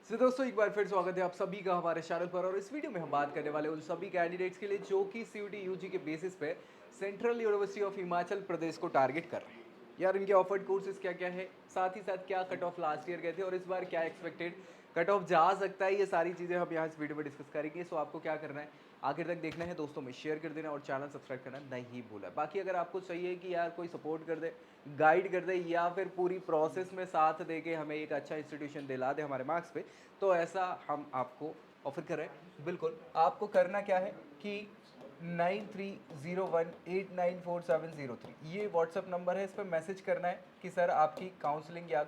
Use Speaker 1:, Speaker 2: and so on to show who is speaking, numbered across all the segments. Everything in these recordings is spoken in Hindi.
Speaker 1: दोस्तों एक बार फिर स्वागत है आप सभी का हमारे चैनल पर। और इस वीडियो में हम बात करने वाले उन सभी कैंडिडेट्स के लिए जो कि सीयूटी यूजी के बेसिस पे central university of Himachal Pradesh को टारगेट कर रहे हैं। यार इनके ऑफर्ड कोर्सेज क्या क्या है, साथ ही साथ क्या कट ऑफ लास्ट ईयर गए थे और इस बार क्या एक्सपेक्टेड कट ऑफ जा सकता है, ये सारी चीज़ें हम यहाँ इस वीडियो में डिस्कस करेंगे। सो आपको क्या करना है, आखिर तक देखना है, दोस्तों में शेयर कर देना और चैनल सब्सक्राइब करना नहीं भूला। बाकी अगर आपको चाहिए कि यार कोई सपोर्ट कर दे, गाइड कर दे या फिर पूरी प्रोसेस में साथ दे के हमें एक अच्छा इंस्टीट्यूशन दिला दे हमारे मार्क्स पे, तो ऐसा हम आपको ऑफर कर रहे हैं। बिल्कुल आपको करना क्या है कि 9301894703 ये व्हाट्सअप नंबर है, इस पर मैसेज करना है कि सर आपकी काउंसलिंग या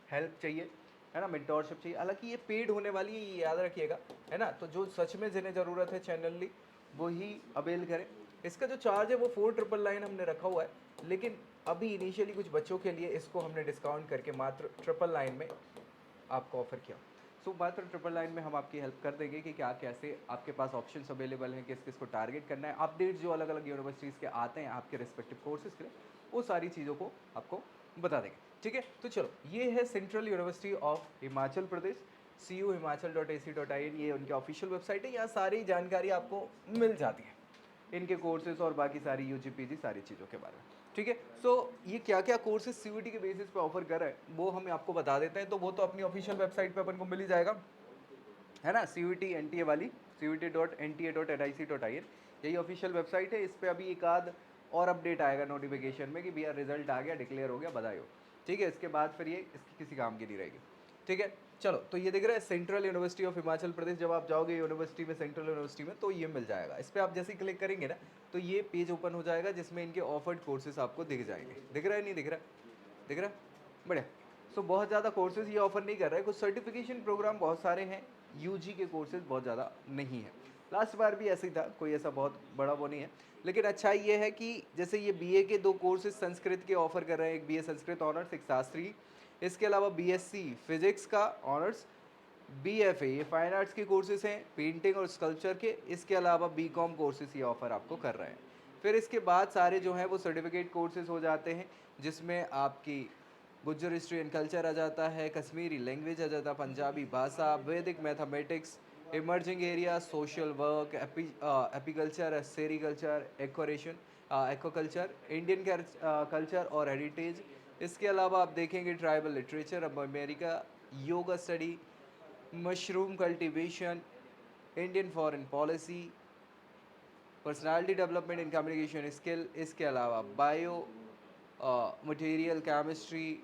Speaker 1: हेल्प चाहिए, है ना, मेंटोरशिप चाहिए। हालांकि ये पेड होने वाली है, ये याद रखिएगा, है ना। तो जो सच में जिन्हें ज़रूरत है चैनली वो ही अवेल करें। इसका जो चार्ज है वो 4999 हमने रखा हुआ है, लेकिन अभी इनिशियली कुछ बच्चों के लिए इसको हमने डिस्काउंट करके मात्र 999 में आपको ऑफर किया। मात्र 999 में हम आपकी हेल्प कर देंगे कि क्या कैसे आपके पास ऑप्शंस अवेलेबल हैं, किस किस को टारगेट करना है, अपडेट्स जो अलग अलग यूनिवर्सिटीज़ के आते हैं आपके रिस्पेक्टिव कोर्सेज के लिए, वो सारी चीज़ों को आपको बता देंगे। ठीक है, तो चलो, ये है central university of Himachal Pradesh, CUhimachal.ac.in, ये उनकी ऑफिशियल वेबसाइट है। यहाँ सारी जानकारी आपको मिल जाती है, इनके कोर्सेज और बाकी सारी UG PG सारी चीज़ों के बारे में। ठीक है, ये क्या क्या कोर्सेज CUET के बेसिस पे ऑफर कर रहा है वो हम आपको बता देते हैं। तो वो तो अपनी ऑफिशियल वेबसाइट पे अपन को मिल ही जाएगा, है ना। CUET NTA वाली CUET.nta.nic.in यही ऑफिशियल वेबसाइट है। इस पर अभी एक आध और अपडेट आएगा नोटिफिकेशन में कि भैया रिजल्ट आ गया, डिक्लेयर हो गया, बधाई हो। ठीक है, इसके बाद फिर ये इसकी किसी काम की नहीं रहेगी। ठीक है, चलो, तो ये दिख रहा है central university of Himachal Pradesh. जब आप जाओगे यूनिवर्सिटी में, सेंट्रल यूनिवर्सिटी में, तो ये मिल जाएगा। इस पर आप जैसे ही क्लिक करेंगे ना, तो ये पेज ओपन हो जाएगा जिसमें इनके ऑफर्ड कोर्सेज आपको दिख जाएंगे। दिख रहा है, नहीं दिख रहा? दिख रहा है, बढ़िया। बहुत ज़्यादा कोर्सेज ये ऑफर नहीं कर रहा है। कुछ सर्टिफिकेशन प्रोग्राम बहुत सारे हैं, यूजी के कोर्सेज बहुत ज़्यादा नहीं है। लास्ट बार भी ऐसे ही था, कोई ऐसा बहुत बड़ा वो नहीं है। लेकिन अच्छा ये है कि जैसे ये बीए के 2 कोर्सेज संस्कृत के ऑफर कर रहे हैं, एक बीए संस्कृत ऑनर्स, एक शास्त्री। इसके अलावा बीएससी फिजिक्स का ऑनर्स, बीएफए ये फाइन आर्ट्स के कोर्सेज हैं, पेंटिंग और स्कल्पचर के। इसके अलावा बीकॉम कोर्सेज ये ऑफर आपको कर रहे हैं। फिर इसके बाद सारे जो हैं वो सर्टिफिकेट कोर्सेज हो जाते हैं, जिसमें आपकी गुज्जर हिस्ट्री एंड कल्चर आ जाता है, कश्मीरी लैंग्वेज आ जाता है, पंजाबी भाषा, वैदिक mathematics, emerging area, social work, apiculture, sericulture, equation, aquaculture, Indian culture और हेरिटेज। इसके अलावा आप देखेंगे ट्राइबल लिटरेचर, अब America, yoga study, mushroom cultivation, Indian foreign policy, personality development in communication skill. इसके अलावा bio material chemistry,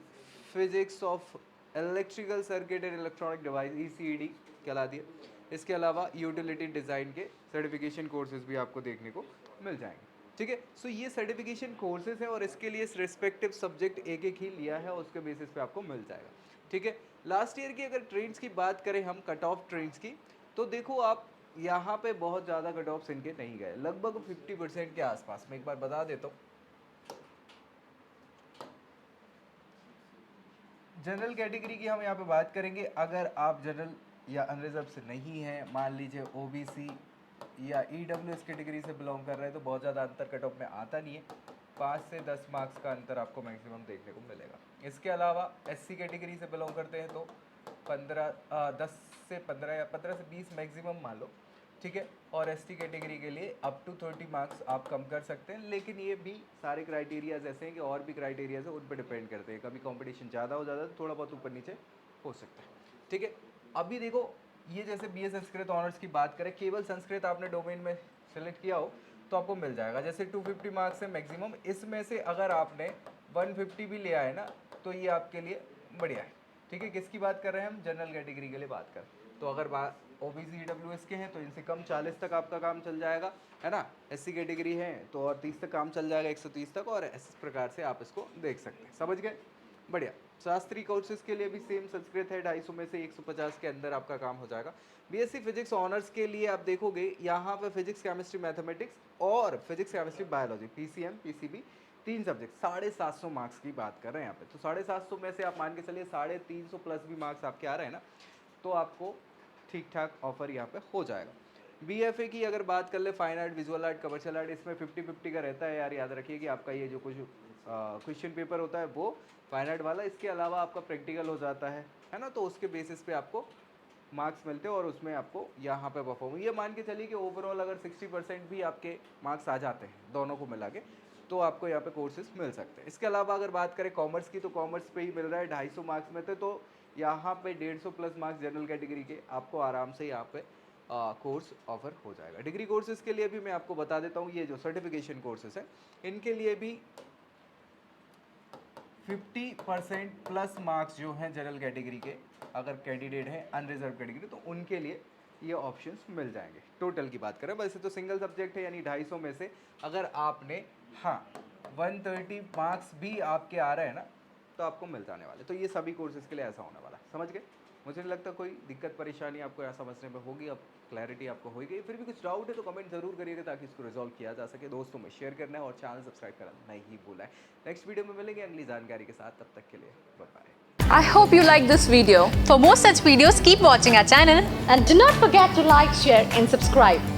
Speaker 1: physics of electrical circuit and electronic device, ECED कहलाती है। इसके अलावा यूटिलिटी डिज़ाइन के सर्टिफिकेशन कोर्सेज भी आपको देखने को मिल जाएंगे। ठीक है, ये सर्टिफिकेशन कोर्सेज हैं और इसके लिए रिस्पेक्टिव सब्जेक्ट एक एक ही लिया है और उसके बेसिस पे आपको मिल जाएगा। ठीक है, लास्ट ईयर की अगर ट्रेंड्स की बात करें हम, कट ऑफ ट्रेंड्स की, तो देखो आप यहाँ पे बहुत ज़्यादा कट ऑफ्स इनके नहीं गए, लगभग 50% के आसपास। मैं एक बार बता देता हूँ। जनरल कैटेगरी की हम यहाँ पे बात करेंगे। अगर आप जनरल या अनरिजर्व से नहीं हैं, मान लीजिए OBC या EWS कैटेगरी से बिलोंग कर रहे हैं, तो बहुत ज़्यादा अंतर कट ऑफ में आता नहीं है। 5 से 10 मार्क्स का अंतर आपको मैक्सिमम देखने को मिलेगा। इसके अलावा SC कैटेगरी से बिलोंग करते हैं तो 10 से 15 या 15 से 20 मैक्सिमम मान लो। ठीक है, और ST कैटेगरी के लिए अप टू 30 मार्क्स आप कम कर सकते हैं। लेकिन ये भी सारे क्राइटेरियाज ऐसे हैं कि और भी क्राइटेरियाज है, उन पर डिपेंड करते हैं। कभी कंपटीशन ज़्यादा हो जाता है तो थोड़ा बहुत ऊपर नीचे हो सकता है। ठीक है, अभी देखो, ये जैसे BA संस्कृत ऑनर्स की बात करें, केवल संस्कृत आपने डोमेन में सेलेक्ट किया हो तो आपको मिल जाएगा। जैसे 250 मार्क्स है मैक्सिमम, इसमें से अगर आपने 150 भी लिया है ना, तो ये आपके लिए बढ़िया है। ठीक है, किसकी बात कर रहे हैं हम? जनरल कैटेगरी के लिए बात कर। तो अगर बात OBC EWS के हैं तो इनसे कम 40 तक आपका काम चल जाएगा, है ना। SC कैटेगरी है तो और 30 तक काम चल जाएगा, 130 तक, और इस प्रकार से आप इसको देख सकते हैं। समझ गए, बढ़िया। शास्त्री कोर्सेज के लिए भी सेम संस्कृत है, 250 में से 150 के अंदर आपका काम हो जाएगा। BSc फिजिक्स ऑनर्स के लिए आप देखोगे यहाँ पे फिजिक्स केमिस्ट्री मैथमेटिक्स और physics chemistry biology, PCM PCB, 3 subject, 750 marks की बात कर रहे हैं यहाँ पे। तो 750 में से आप मान के चलिए 350 प्लस भी मार्क्स आपके आ रहे हैं ना, तो आपको ठीक ठाक ऑफर यहाँ पे हो जाएगा। BFA की अगर बात कर ले, fine art, visual art, commercial art, इसमें 50-50 का रहता है यार, याद रखिए कि आपका ये जो कुछ क्वेश्चन पेपर होता है वो फाइन आर्ट वाला, इसके अलावा आपका प्रैक्टिकल हो जाता है ना। तो उसके बेसिस पे आपको मार्क्स मिलते हैं और उसमें आपको यहाँ पे परफॉर्म, ये मान के चलिए कि ओवरऑल अगर 60% भी आपके मार्क्स आ जाते हैं दोनों को मिला के, तो आपको यहाँ पे कोर्सेज मिल सकते हैं। इसके अलावा अगर बात करें कॉमर्स की, तो कॉमर्स पे ही मिल रहा है 250 मार्क्स में थे, तो यहाँ पे 150 प्लस मार्क्स जनरल कैटेगरी के आपको आराम से यहाँ पे कोर्स ऑफर हो जाएगा। डिग्री कोर्सेज के लिए भी मैं आपको बता देता हूँ, ये जो सर्टिफिकेशन कोर्सेज हैं इनके लिए भी 50% प्लस मार्क्स जो हैं जनरल कैटेगरी के अगर कैंडिडेट हैं अनरिजर्व कैटेगरी, तो उनके लिए ये ऑप्शंस मिल जाएंगे। टोटल की बात करें, वैसे तो सिंगल सब्जेक्ट है यानी 250 में से अगर आपने 130 मार्क्स भी आपके आ रहे हैं ना, तो आपको मिल जाने वाले। तो ये सभी कोर्सेज के लिए ऐसा होने वाला, समझ गए? मुझे नहीं लगता कोई दिक्कत परेशानी आपको यहाँ समझने में होगी, अब क्लैरिटी आपको होगी। फिर भी कुछ डाउट है तो कमेंट जरूर करिएगा ताकि इसको रिजॉल्व किया जा सके। दोस्तों में शेयर करना है और चैनल सब्सक्राइब करना नहीं भूला है। नेक्स्ट वीडियो में मिलेंगे अगली जानकारी के साथ, तब तक के लिए bye bye.
Speaker 2: I hope you like this video. For more such videos, keep watching our channel.
Speaker 3: And do not forget to like, share and subscribe.